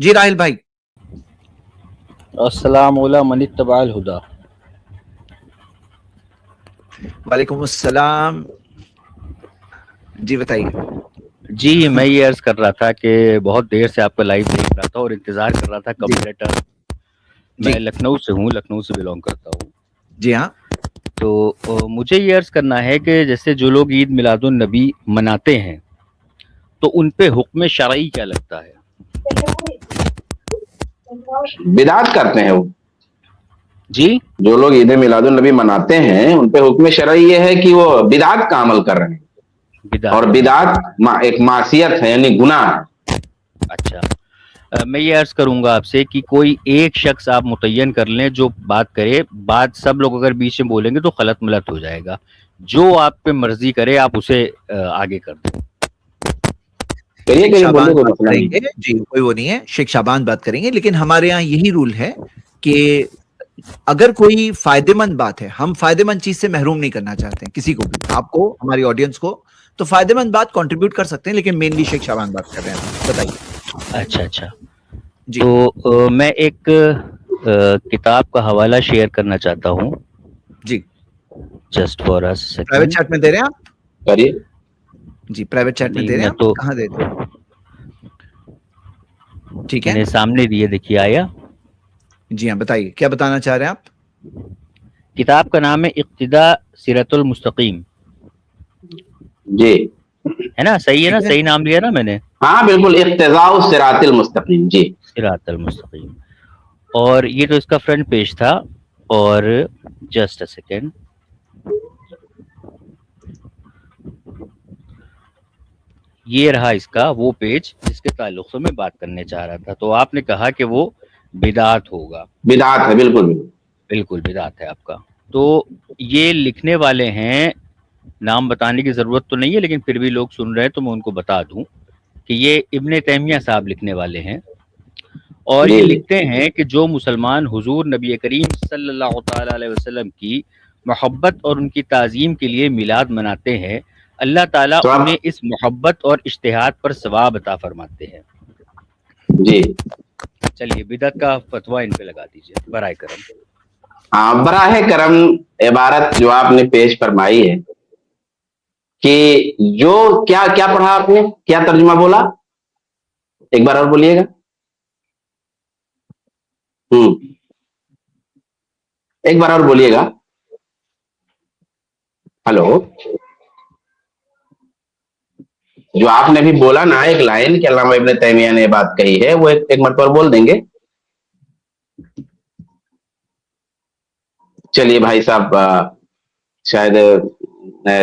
جی راہل بھائی. السلام علیکم من اتبع الہدا. وعلیکم السلام. جی بتائیے. جی میں یہ عرض کر رہا تھا کہ بہت دیر سے آپ کا لائیو دیکھ رہا تھا اور انتظار کر رہا تھا کب جی لیٹر. جی میں لکھنؤ سے ہوں، لکھنؤ سے بلونگ کرتا ہوں. جی ہاں. تو مجھے یہ عرض کرنا ہے کہ جیسے جو لوگ عید میلاد النبی مناتے ہیں تو ان پہ حکم شرعی کیا لگتا ہے؟ بدعت کرتے ہیں وہ. جی جو لوگ عید میلاد النبی مناتے ہیں ان پہ حکم شرعی یہ ہے کہ وہ بدعت کا عمل کر رہے ہیں، اور بدعت کا عمل. بدعت ایک معصیت ہے، یعنی گناہ ہے. اچھا، میں یہ عرض کروں گا آپ سے کہ کوئی ایک شخص آپ متعین کر لیں جو بات کرے. بات سب لوگ اگر بیچ میں بولیں گے تو غلط ملت ہو جائے گا. جو آپ پہ مرضی کرے آپ اسے آگے کر دیں. کہیے شیخ کہیے، بولنے شعبان کوئی بات مسئلہ کریں نہیں. گے جی، کوئی وہ نہیں ہے. شیخ شعبان بات کریں گے، لیکن ہمارے یہاں یہی رول ہے کہ اگر کوئی فائدے مند بات ہے، ہم فائدے مند چیز سے محروم نہیں کرنا چاہتے ہیں کسی کو بھی، آپ کو، ہماری آڈینس کو. تو فائدے مند بات کنٹریبیوٹ کر سکتے ہیں، لیکن مینلی شیخ شعبان بات کر رہے ہیں ابھی. بتائیے. اچھا جی تو میں ایک کتاب کا حوالہ شیئر کرنا چاہتا ہوں. جی. Just for a private second. Chat میں دے رہے ہیں آپ؟ کریے. جی پرائیویٹ چیٹ میں نہیں دے رہے ہیں میں آپ؟ تو کہاں دے رہے ہیں؟ ٹھیک میں ہے. نے سامنے دیے، دیکھیے آیا. جی ہاں بتائیے کیا بتانا چاہ رہے ہیں آپ؟ کتاب کا نام ہے اقتداء صراط المستقیم. جی ہے نا؟ صحیح ہے نا؟ ٹھیک ہے. صحیح نام لیا نا میں نے؟ ہاں بالکل، اقتداء الصراط المستقیم. جی صراط المستقیم. اور یہ تو اس کا فرنٹ پیج تھا. اور جسٹ اے سیکنڈ. یہ رہا اس کا وہ پیج جس کے تعلق سے میں بات کرنے چاہ رہا تھا. تو آپ نے کہا کہ وہ بدعت ہوگا. بدعت ہے، بالکل بالکل. بالکل بدعت ہے آپ کا. تو یہ لکھنے والے ہیں، نام بتانے کی ضرورت تو نہیں ہے لیکن پھر بھی لوگ سن رہے ہیں تو میں ان کو بتا دوں کہ یہ ابن تیمیہ صاحب لکھنے والے ہیں. اور جی یہ جی. لکھتے ہیں کہ جو مسلمان حضور نبی کریم صلی اللہ تعالی علیہ وسلم کی محبت اور ان کی تعظیم کے لیے میلاد مناتے ہیں، اللہ تعالیٰ تو آپ انہیں اس محبت اور اشتہاد پر ثواب عطا فرماتے ہیں. جی چلیے بدعت کا فتویٰ ان پہ لگا دیجیے برائے کرم. براہ کرم عبارت جو آپ نے پیش فرمائی ہے کہ جو کیا کیا پڑھا آپ نے، کیا ترجمہ بولا، ایک بار اور بولیے گا. ایک بار اور بولیے گا. ہلو. جو آپ نے بھی بولا نا ایک لائن کہ علامہ ابن تیمیہ نے بات کہی ہے، وہ ایک مرتبہ بول دیں گے. چلیے بھائی صاحب، شاید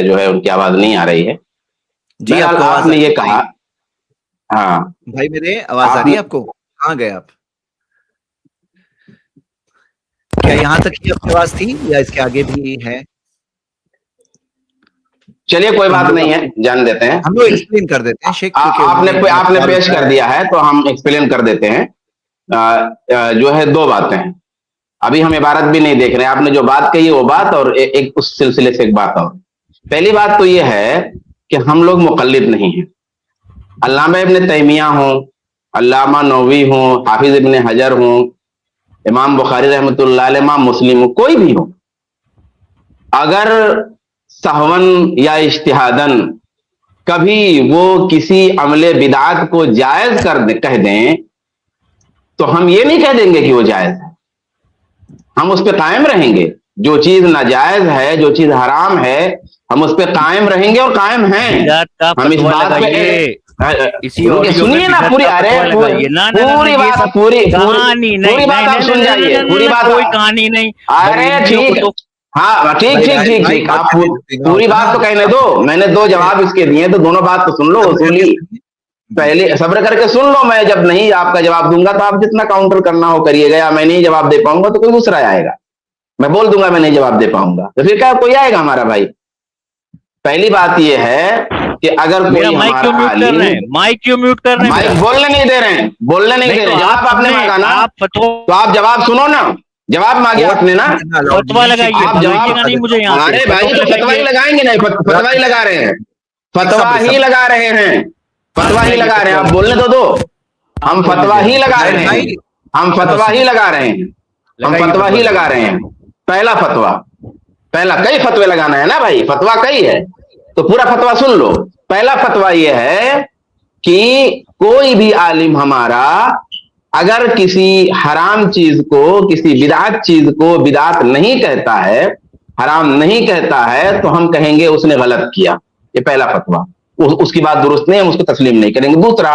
جو ہے ان کی آواز نہیں آ رہی ہے. جی آپ بہرحال کو آپ آواز آ نے رہی یہ ہے بھائی؟ کہا. ہاں بھائی میرے آواز آ آپ رہی نے ہے آپ کو؟ کہاں گئے آپ؟ کیا یہاں تک ہی آپ کی آواز تھی یا اس کے آگے بھی ہے؟ چلیے کوئی تو بات نہیں ہے، جان دیتے ہیں. ہم لوگ ایکسپلین کر دیتے ہیں شیخ، کیونکہ انہوں نے اتنا آپ نے سوال پیش اٹھایا کر ہے. دیا ہے تو ہم ایکسپلین کر دیتے ہیں. جو ہے دو باتیں ہیں، ابھی ہم عبارت بھی نہیں دیکھ رہے ہیں. آپ نے جو بات کہی وہ بات، اور ایک اس سلسلے سے ایک بات اور. پہلی بات تو یہ ہے کہ ہم لوگ مقلد نہیں ہیں. علامہ ابن تیمیہ ہوں، علامہ نووی ہوں، حافظ ابن حجر ہوں، امام بخاری رحمۃ اللہ علیہ، امام مسلم ہوں، کوئی بھی ہو، اگر سہون یا اجتہادن کبھی وہ کسی عمل بدعات کو جائز کہہ دیں تو ہم یہ نہیں کہہ دیں گے کہ وہ جائز ہے. ہم اس پہ قائم رہیں گے. جو چیز ناجائز ہے، جو چیز حرام ہے، ہم اس پہ قائم رہیں گے اور قائم ہیں. بدعت کا ہم اس فتویٰ بات پہ لگائیے. اسی رکے، آڈیو میں سنیے نا بدعت پوری. کا ارے فتویٰ لگائیے. نہ نہ نہ پوری یہ بات، سب پوری کہانی نہیں بات آپ نہیں سن نہیں جائیے. پوری بات کوئی کہانی نہیں. بھائی بریلویوں کو ٹھیک. تو ہاں ٹھیک بھائی ٹھیک راہل ٹھیک بھائی ٹھیک. بات آپ کرنے دینا پوری ہوتا بات نا. تو کہنے دو. میں نے دو جواب اس کے دیے تو دونوں بات تو سن لو. صبر کر کے اصولی سنیے. جی پہلے صبر کر کے سن لو. میں جب نہیں آپ کا جواب دوں گا تو آپ جتنا کاؤنٹر کرنا ہو کریے گا. یا میں نہیں جواب دے پاؤں گا تو کوئی دوسرا آئے گا. میں بول دوں گا میں نہیں جواب دے پاؤں گا تو پھر کیا کوئی آئے گا ہمارا بھائی. پہلی بات یہ ہے کہ اگر میرا کوئی مائک ہمارا کیوں میوٹ کر عالم، رہے ہیں؟ مائک کیوں میوٹ کر رہے ہیں مائک میرا؟ بولنے نہیں دے رہے ہیں، بولنے نہیں دے تو رہے. جواب آپ نے مانگا نا آپ تو آپ جواب سنو نا. جواب مانگے آپ نے نا، فتویٰ لگائیے. آپ بھگائیے گا جواب. نہیں مجھے یہاں سے. ارے بھائی تو فتوا ہی لگائیں گے. نہیں فتوا ہی لگا رہے ہیں. فتوا ہی لگا رہے ہیں. فتوا ہی لگا رہے ہیں. آپ بولنے تو دو. हम फतवा ही लगा रहे हैं, हम फतवा ही लगा रहे हैं, हम फतवा ही लगा रहे हैं। पहला फतवा, पहला, कई फतवे लगाना है ना भाई, फतवा कई है तो पूरा फतवा सुन लो। पहला फतवा यह है कि कोई भी आलिम हमारा अगर किसी हराम चीज को, किसी बिदअत चीज को बिदअत नहीं कहता है, हराम नहीं कहता है, तो हम कहेंगे उसने गलत किया। ये पहला फतवा, उसकी बात दुरुस्त नहीं, हम उसको तस्लीम नहीं करेंगे। दूसरा,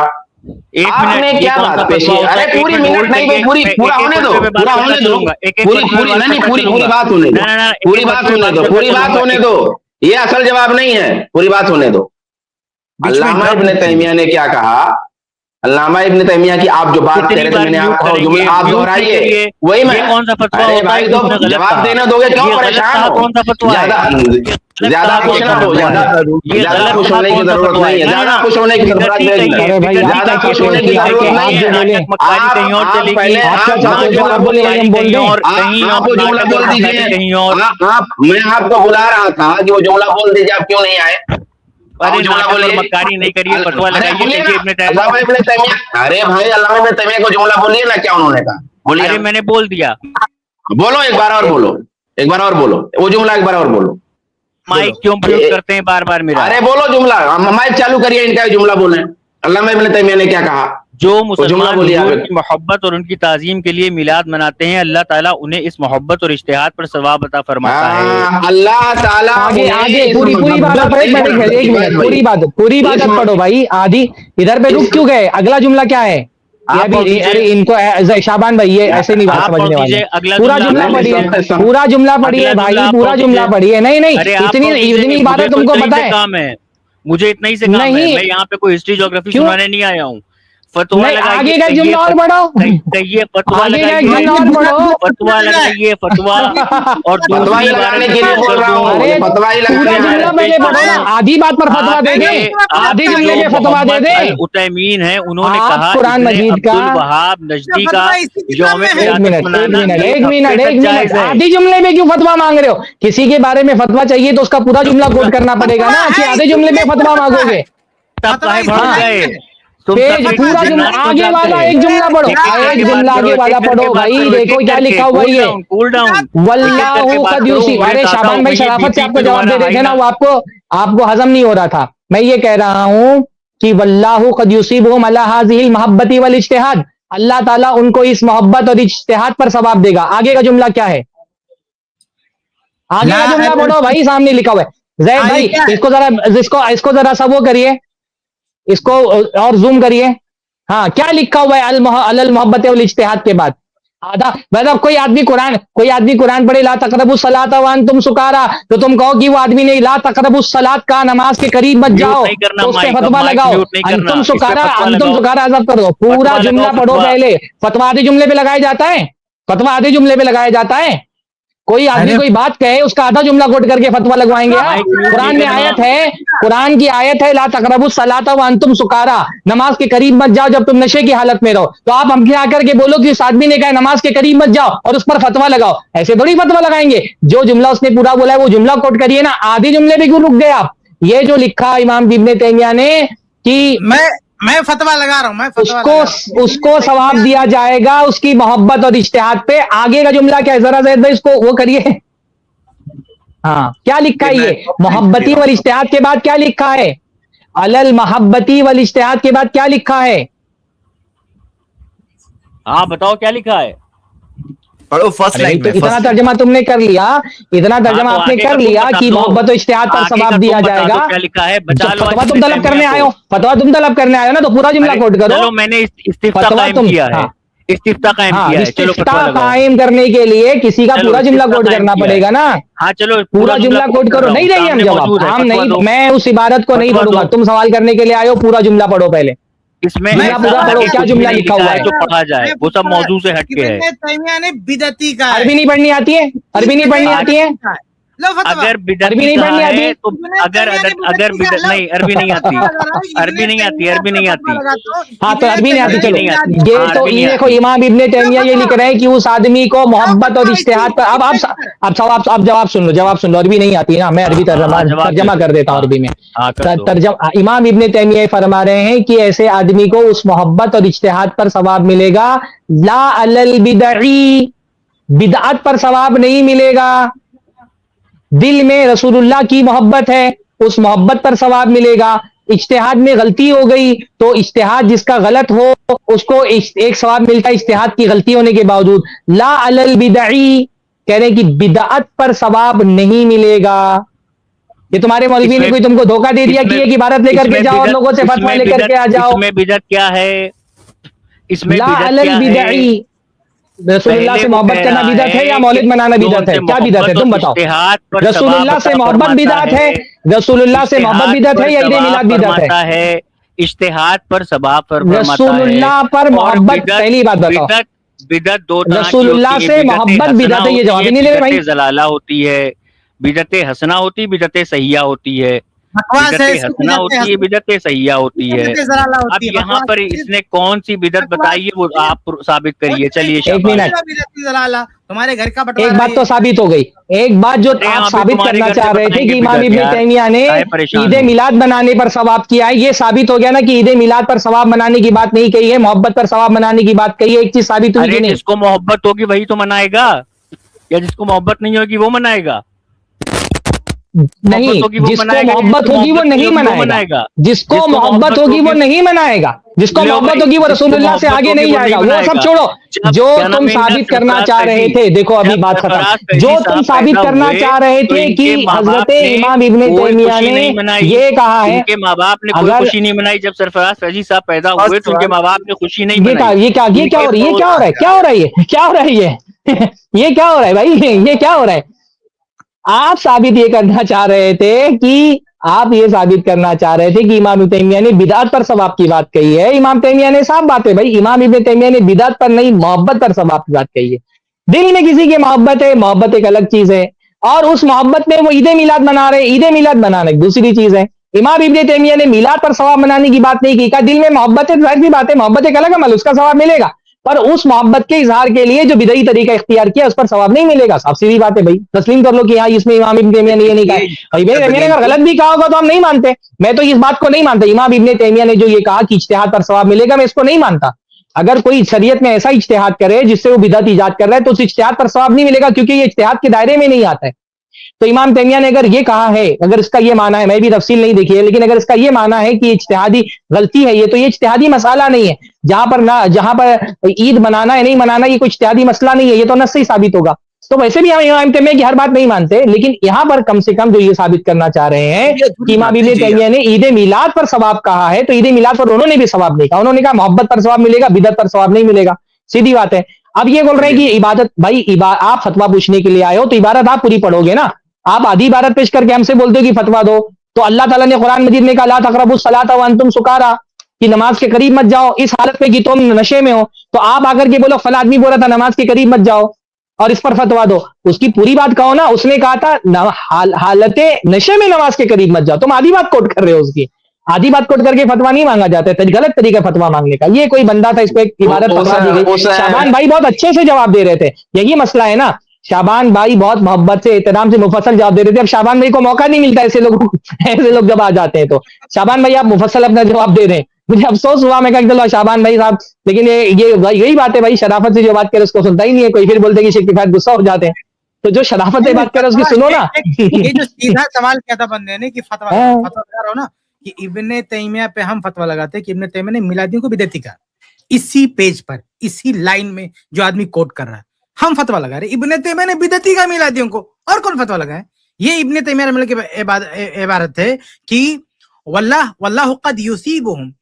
आपने क्या बात पेश की? अरे पूरी मिनट नहीं भाई, पूरी पूरा होने दो, पूरा होने दो, पूरी पूरी नहीं, पूरी बात होने दो, पूरी बात होने दो, पूरी बात होने दो। ये असल जवाब नहीं है, पूरी बात होने दो। अल्लामा इब्न तैमिया ने क्या कहा? अल्लामा इब्न तैमिया की आप जो बात कर रहे थे, मैंने आपको जुमला आप दोहराइए, वही मैं। कौन सा फतवा? अरे भाई तो जवाब देना दोगे, क्यों परेशान हो? कौन सा फतवा? ज्यादा खुश ना हो, ज्यादा खुश होने की जरूरत नहीं है, ज्यादा खुश होने की जरूरत नहीं है, ज्यादा खुश होने की जरूरत नहीं है। आप पहले आप वो जुमला बोल दीजिए, आप, मैं आपको बुला रहा था कि वो जुमला बोल दीजिए, आप क्यों नहीं आए? अरे जुमला बोलिए, मक्कारी नहीं करिए, फतवा लगाइए। अल्लामा इब्न तैमिया, अरे भाई अल्लामा इब्न तैमिया को जुमला बोलिए ना, क्या उन्होंने कहा? बोलिए। अरे मैंने बोल दिया, बोलो एक बार और बोलो, एक बार और बोलो वो जुमला, एक बार और बोलो। माइक क्यों म्यूट करते हैं बार बार मेरा? अरे बोलो जुमला, माइक चालू करिए, इनका जुमला बोले। अल्लामा इब्न तैमिया ने क्या कहा? जो मुसलमान हुजूर की मोहब्बत और उनकी ताजीम के लिए मिलाद मनाते हैं, अल्लाह ताला उन्हें इस मोहब्बत और इज्तिहाद पर सवाब अता फरमाता है। अल्लाह ताला आगे पूरी बात आप एक मिनट पूरी बात पढ़ो भाई। आधी इधर पे रुक क्यों गए? अगला जुमला क्या है? ये भी, अरे इनको शाबान भाई ये ऐसे नहीं बात समझने वाले। पूरा जुमला पढ़िए, पूरा जुमला पढ़िए भाई, पूरा जुमला पढ़िए। नहीं इतनी इबादत तुमको पता है? काम है मुझे, इतना ही से काम है। मैं यहाँ पे कोई हिस्ट्री ज्योग्राफी सुनाने नहीं आया हूँ। फतवा आगे का जुमला और पढ़ो, कहिए फतवा लगाइए, फतवा लगाइए, फतवा और फतवा ही लगाने के लिए बोल रहा हूँ। अरे फतवा ही लगाने जुमला पहले पढ़ो ना, आधी बात पर फतवा दे दे, आधी जुमले में फतवा दे दे। उतैमीन है, उन्होंने कहा कुरान मजीद का वहाब नजदी का जो हमें एक मिनट आधी जुमले में क्यों फतवा मांग रहे हो? किसी के बारे में फतवा चाहिए तो उसका पूरा जुमला कोट करना पड़ेगा ना, कि आधे जुमले में फतवा मांगोगे? पूरा जुमला आगे वाला एक जुमला पढ़ो, एक जुमला आगे वाला पढ़ो भाई। देखो क्या लिखा हुआ है, वल्लाहु कद यूसिब। अरे शाबान भाई शराफत से आपको जवाब दे रहे थे ना, वो आपको हजम नहीं हो रहा था। मैं ये कह रहा हूं कि वल्लाहु कद यूसिबहुम अला हाज़िहिल मोहब्बती वल इज्तिहाद, अल्लाह ताला उनको इस मोहब्बत और इज्तिहाद पर सवाब देगा। आगे का जुमला क्या है? आगे का जुमला पढ़ो भाई, सामने लिखा हुआ है। जैद भाई इसको जरा सा वो करिए, इसको और जूम करिए। हाँ क्या लिखा हुआ है? अलल मोहब्बत वल इज्तिहाद के बाद आधा, मतलब कोई आदमी कुरान पढ़े ला तक़रबुस सलात व अंतुम सुकारा, तो तुम कहो कि वो आदमी नहीं, ला तक़रबुस सलात का, नमाज के करीब मत जाओ, तो उस पे फतवा लगाओ। अंतुम सुकारा अज़ब कर दो। पूरा जुमला पढ़ो पहले। फतवा आधे जुमले पे लगाया जाता है, फतवा आधे जुमले पे लगाया जाता है। कोई आदमी कोई बात कहे उसका आधा जुमला कोट करके फतवा लगवाएंगे आप? कुरान में आयत है, कुरान की आयत है, ला तक़रबुस सलाता व अंतुम सुकारा, नमाज के करीब मत जाओ जब तुम नशे की हालत में रहो। तो आप हमके आकर के बोलो कि उस आदमी ने कहा नमाज के करीब मत जाओ और उस पर फतवा लगाओ, ऐसे थोड़ी फतवा लगाएंगे। जो जुमला उसने पूरा बोला है वो जुमला कोट करिए ना, आधे जुमले पे क्यों रुक गए आप? ये जो लिखा इमाम इब्न तैमिया ने कि मैं फतवा लगा रहा हूँ, उसको सवाब दिया जाएगा उसकी मोहब्बत और इज्तिहाद पे। आगे का जुमला क्या है? जरा जैद भाई इसको वो करिए। हाँ क्या लिखा है? ये मोहब्बती वल इज्तिहाद के बाद क्या लिखा है? अलल मोहब्बती वल इज्तिहाद के बाद क्या लिखा है? हाँ बताओ क्या लिखा है? पढ़ो फर्स्ट लाइन में। इतना तर्जमा तुमने कर लिया, इतना तर्जमा आपने कर लिया कि मोहब्बत और इज्तिहाद पर सवाब दिया जाएगा। क्या लिखा है? फतवा तुम तलब करने आए हो, फतवा तुम तलब करने आए हो ना, तो पूरा जुमला कोट करो। चलो मैंने इस्तिफ्ता कायम किया है, इस्तिफ्ता कायम किया है। चलो इस्तिफ्ता कायम करने के लिए किसी का पूरा जुमला कोट करना पड़ेगा ना। हाँ चलो पूरा जुमला कोट करो। नहीं रही हम जवाब, हम नहीं, मैं उस इबारत को नहीं पढ़ूंगा। तुम सवाल करने के लिए आए हो, पूरा जुमला पढ़ो पहले। इसमें पूरा पढ़ो, क्या जुमला लिखा हुआ है जो पढ़ा जाए वो सब मौजू से हटके है। तैमिया ने बिदअती का अरबी नहीं पढ़नी आती है? अरबी नहीं पढ़नी आती है? लो फतवा अगर बिदअत अरबी नहीं कहा पढ़नी आती? है तो अगर अगर बिदअत नहीं, अरबी नहीं आती, अरबी नहीं आती, अरबी नहीं आती। हाँ तो अरबी नहीं आती, चलो नहीं आती, ये हाँ, तो अरबी नहीं ये देखो आती। इमाम इब्ने तैमिया ये लिख रहे हैं कि उस आदमी को मोहब्बत और इज्तिहाद पर अब आप जवाब सुन लो अरबी नहीं आती ना, मैं अरबी तर्जमा कर देता हूँ अरबी में। हाँ, कर दो। तर्जमा इमाम इब्ने तैमिया फरमा रहे हैं कि ऐसे आदमी को उस मोहब्बत और इज्तिहाद पर सवाब मिलेगा, ला अलल बिदई, बिदअत पर सवाब नहीं मिलेगा। दिल में रसूलुल्लाह की मोहब्बत है, उस मोहब्बत पर सवाब मिलेगा। इज्तिहाद में गलती हो गई तो इज्तिहाद जिसका गलत हो उसको एक सवाब मिलता है इज्तिहाद की गलती होने के बावजूद। ला अलल बिदई, कह रहे हैं कि बिदअत पर सवाब नहीं मिलेगा। ये तुम्हारे मौलवी ने कोई तुमको धोखा दे दिया कि एक इबारत लेकर के जाओ और लोगों से फतवा लेकर के आ जाओ। इसमें बिदअत क्या है? इसमें ला बिदअत अलल क्या है? बिदई, रसूलुल्लाह से मोहब्बत करना बिदअत है या मौलिद मनाना बिदअत है? क्या बिदअत है तुम बताओ? रसूलुल्लाह से मोहब्बत बिदअत है, रसूलुल्लाह से मोहब्बत बिदअत है या ईद मिलाद बिदअत है? इज्तिहाद पर सवाब फरमाता है। रसूलुल्लाह पर मोहब्बत, पहली बात बताओ, बिदअत दो तरह की रसूलुल्लाह होती है, से बिदअत मोहब्बत हसना बिदअत है, ये होती जवाब है, ही नहीं दे रहे भाई। बिदअत जलाला होती है, बिदअत हसना होती है, बिदअत सहिया होती है। बकवास है, बिदअत हसना होती है, बिदअत सहिया होती है। अब यहाँ पर इसने कौन सी बिदअत बताई है वो आप साबित करिए। चलिए एक मिनट, तुम्हारे घर का एक बात तो साबित हो गई। एक बात जो आप साबित करना चाह रहे थे कि इमाम इब्ने तैमिया ने ईद मिलाद बनाने पर सवाब किया है, ये साबित हो गया ना कि ईद मिलाद पर सवाब मनाने की बात नहीं कही है, मोहब्बत पर सवाब मनाने की बात कही है। एक चीज साबित हुई कि नहीं? जिसको मोहब्बत होगी वही तो मनाएगा, या जिसको मोहब्बत नहीं होगी वो मनाएगा? नहीं, जिसको मोहब्बत होगी वो नहीं मनाएगा, जिसको मोहब्बत होगी वो नहीं मनाएगा, जिसको मोहब्बत होगी वो रसूलुल्लाह से आगे नहीं जाएगा। वो सब छोड़ो, जो तुम साबित करना चाह रहे थे, देखो अभी बात खत्म। जो तुम साबित करना चाह रहे थे कि हजरत इमाम इब्ने तैमिया ने ये कहा है, उनके माँ बाप ने कोई खुशी नहीं मनाई जब सरफराज फैजी साहब पैदा हुए, तो उनके माँ बाप ने खुशी नहीं मनाई। ये क्या हो रहा है? ये क्या हो रहा है? क्या हो रहा है? ये क्या हो रहा है? ये क्या हो रहा है भाई? ये क्या हो रहा है? आप साबित ये करना चाह रहे थे कि इमाम इब्ने तैमिया ने बिदअत पर सवाब की बात कही है। इमाम तैमिया ने साफ बात है भाई, इमाम इब्ने तैमिया ने बिदअत पर नहीं मोहब्बत पर सवाब की बात कही है। दिल में किसी की मोहब्बत है, मोहब्बत एक अलग चीज है, और उस मोहब्बत में वो ईद मिलाद मना रहे, ईद मिलाद मनाना एक दूसरी चीज है। इमाम इब्ने तैमिया ने मिलाद पर सवाब मनाने की बात नहीं की, कहा दिल में मोहब्बत है, जाहिर सी बात है मोहब्बत एक अलग अमल, उसका सवाब मिलेगा, पर उस मोहब्बत के इजहार के लिए जो बिदई तरीका इख्तियार किया उस पर सवाब नहीं मिलेगा। साफ सीधी बात है भाई, तस्लीम कर लो कि हाँ इसमें इमाम इब्ने तैमिया ने ये नहीं कहा। भाई मैंने अगर गलत भी कहा होगा तो हम नहीं मानते, मैं तो इस बात को नहीं मानता। इमाम इब्ने तैमिया ने जो ये कहा कि इज्तिहाद पर सवाब मिलेगा, मैं इसको नहीं मानता। अगर कोई शरीयत में ऐसा इज्तिहाद करे जिससे वो बिदअत ईजाद कर रहा है तो उस इज्तिहाद पर सवाब नहीं मिलेगा, क्योंकि ये इज्तिहाद के दायरे में नहीं आता है। तो इमाम तैमिया ने अगर ये कहा है, अगर इसका ये माना है, मैं भी तफसील नहीं देखी है, लेकिन अगर इसका ये माना है कि इज्तिहादी गलती है ये, तो ये इज्तिहादी मसाला नहीं है। जहां पर ईद मनाना है नहीं मनाना ये कोई इज्तिहादी मसला नहीं है, ये तो नस से ही साबित होगा। तो वैसे भी हम इमाम तैमिया की हर बात नहीं मानते, लेकिन यहां पर कम से कम जो ये साबित करना चाह रहे हैं कि इमाम इब्ने तैमिया ने ईद मिलाद पर सवाब कहा है, तो ईद मिलाद पर उन्होंने भी सवाब नहीं कहा। उन्होंने कहा मोहब्बत पर सवाब मिलेगा, बिदअत पर सवाब नहीं मिलेगा, सीधी बात है। अब ये बोल रहे हैं कि इबादत, भाई आप फतवा पूछने के लिए आए हो तो इबारत आप पूरी पढ़ोगे ना। आप आधी इबारत पेश करके हमसे बोलते हो कि फतवा दो, तो अल्लाह ताला ने कुरान मजीद में कहा ला तक़रबुस सलाता व अंतुम सुकारा, कि नमाज के करीब मत जाओ इस हालत में कि तुम नशे में हो। तो आप आकर के बोलो फला आदमी बोला था नमाज के करीब मत जाओ और इस पर फतवा दो, उसकी पूरी बात कहो ना। उसने कहा था हालते नशे में नमाज के करीब मत जाओ, तुम आधी बात कोट कर रहे हो, उसकी आधी बात कोट करके फतवा नहीं मांगा जाता है, गलत तरीका फतवा मांगने का। ये कोई बंदा था, इसको एक इबारत फतवा दी गई। शाबान भाई बहुत अच्छे से जवाब दे रहे थे, यही मसला है ना। शाबान भाई बहुत मोहब्बत से एहतराम से मुफस्सल जवाब दे रहे थे। अब शाबान भाई को मौका नहीं मिलता, ऐसे लोग जब आ जाते हैं। तो शाबान भाई आप मुफस्सल अपना जवाब दे रहे हैं, मुझे अफसोस हुआ। मैं कहा चलो शाबान भाई साहब, लेकिन ये यही बात है भाई, शराफत से जो बात करे उसको सुनता ही नहीं है कोई, फिर बोलते कि शेख किफायत गुस्सा हो जाते हैं। तो जो शराफत से बात करे उसकी सुनो ना। ये जो सीधा सवाल किया था बंदे ने कि फतवा लगा रहा हो ना कि इब्ने तैमिया पे हम फतवा लगाते हैं कि इब्ने तैमिया ने मिलादियों को बिदअती कहा। इसी पेज पर, इसी लाइन में जो आदमी कोट कर रहा है, हम फतवा लगा रहे इब्ने तैमिया ने बिदअती का मिलादियों को, और कौन फतवा लगाए? ये इब्ने तैमिया रहमतुल्लाह की इबारत है कि वल्लाहु क़द युसीबुहुम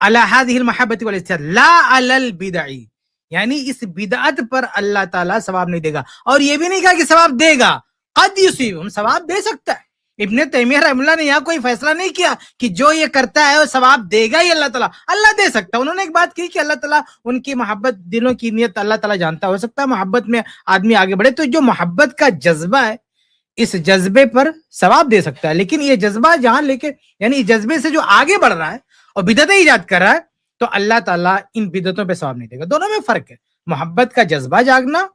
अला हाज़िहिल महब्बति वल इज्तिहाद ला अलल बिदई, यानी इस बिदअत पर अल्लाह ताला सवाब नहीं देगा। और ये भी नहीं कहा कि सवाब देगा, क़द युसीबुहुम, सवाब दे सकता है। इब्ने तैमिया रहमतुल्लाह ने यहाँ कोई फैसला नहीं किया कि जो ये करता है वो सवाब देगा ही अल्लाह ताला, अल्लाह दे सकता है। उन्होंने एक बात की कि अल्लाह ताला उनकी मोहब्बत, दिलों की नियत अल्लाह ताला जानता, हो सकता है मोहब्बत में आदमी आगे बढ़े। तो जो मोहब्बत का जज्बा है इस जज्बे पर सवाब दे सकता है, लेकिन ये जज्बा जहां लेके यानी जज्बे से जो आगे बढ़ रहा है और बिदअतें ईजाद कर रहा है, तो अल्लाह ताला इन बिदअतों पे सवाब नहीं देगा। दोनों में फर्क है। मोहब्बत का जज्बा जागना,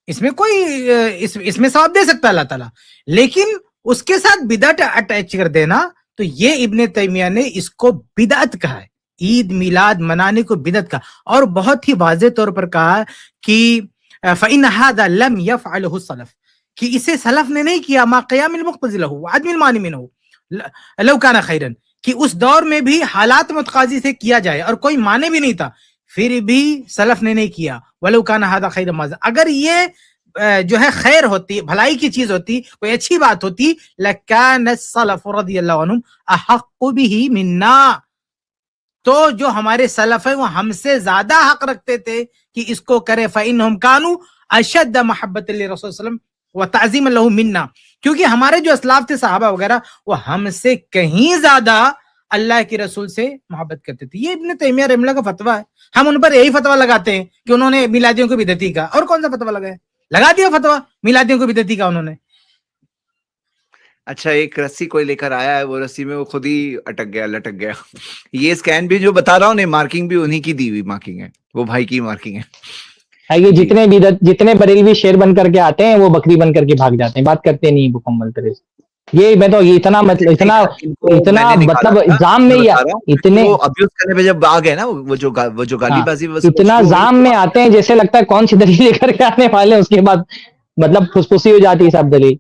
इसमें कोई इसमें सवाब दे सकता है अल्लाह ताला, लेकिन उसके साथ बिदअत अटैच कर देना, तो ये इब्ने तैमिया ने इसको बिदअत कहा है। ईद मिलाद मनाने को बिदअत का, और बहुत ही वाज़ेह तौर पर कहा कि फ़इन हादा लम यफ़अलहु सलफ, कि इसे सलफ ने नहीं किया, मा क़ियामिल मुक़्तज़ी लहु व अदमिल मानी मिनहु लौ काना खैरन, कि उस दौर में भी हालात मुतक़ाज़ी से किया जाए और कोई माने भी नहीं था, फिर भी सलफ ने नहीं किया। वलौ काना हादा खैरन माज़ा, अगर ये जो है खैर होती, भलाई की चीज होती, कोई अच्छी बात होती, लकान सलफ रदियल्लाहु अन्हुम अहक्कु बिही मिन्ना, तो जो हमारे सलफ है वो हमसे ज्यादा हक रखते थे कि इसको करे। फ़इन्नहुम कानू अशद्द महब्बत लिरसूल सल्लल्लाहु अलैहि वसल्लम व ताज़ीमन लहु मिन्ना, क्योंकि हमारे जो असलाफ थे सहाबा वगैरह, वो हमसे कहीं ज्यादा अल्लाह के रसूल से मोहब्बत करते थे। ये इब्ने तैमिया रहमतुल्लाह का फतवा है। हम उन पर यही फतवा लगाते हैं कि उन्होंने मिलादियों को बिदअती का, और कौन सा फतवा लगाया, लगा दिया फतवा मिलादियों को बिदअती का उन्होंने। अच्छा, एक रस्सी कोई लेकर आया है, वो रस्सी में वो खुद ही अटक गया, लटक गया। ये स्कैन भी जो बता रहा हूँ, मार्किंग भी उन्हीं की दी हुई मार्किंग है, वो भाई की मार्किंग है। ये जितने बरेलवी शेर बन करके आते हैं, वो बकरी बन करके भाग जाते हैं, बात करते नहीं मुकम्मल तरह से। ये मैं तो इतना मतलब जाम में ही इतने अब्यूज करने पे जब आ गए ना, वो जो गालीबाजी, इतना जाम में आते हैं, जैसे लगता है कौन सी दलील लेकर के आने वाले, उसके बाद मतलब फुसफुसी हो जाती है सब दलील।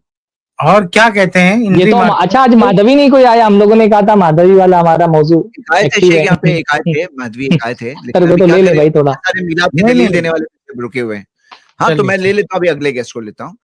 और क्या कहते हैं ये तो अच्छा, आज माधवी नहीं कोई आया, हम लोगों ने कहा था माधवी वाला हमारा मौजू यहाँ पे एक आए थे, माधवी एक आए थे, तो ले ले भाई थोड़ा मिलाद की दलील देने वाले रुके हुए हैं। हाँ, तो मैं ले लेता हूँ, अभी अगले गेस्ट को लेता हूँ।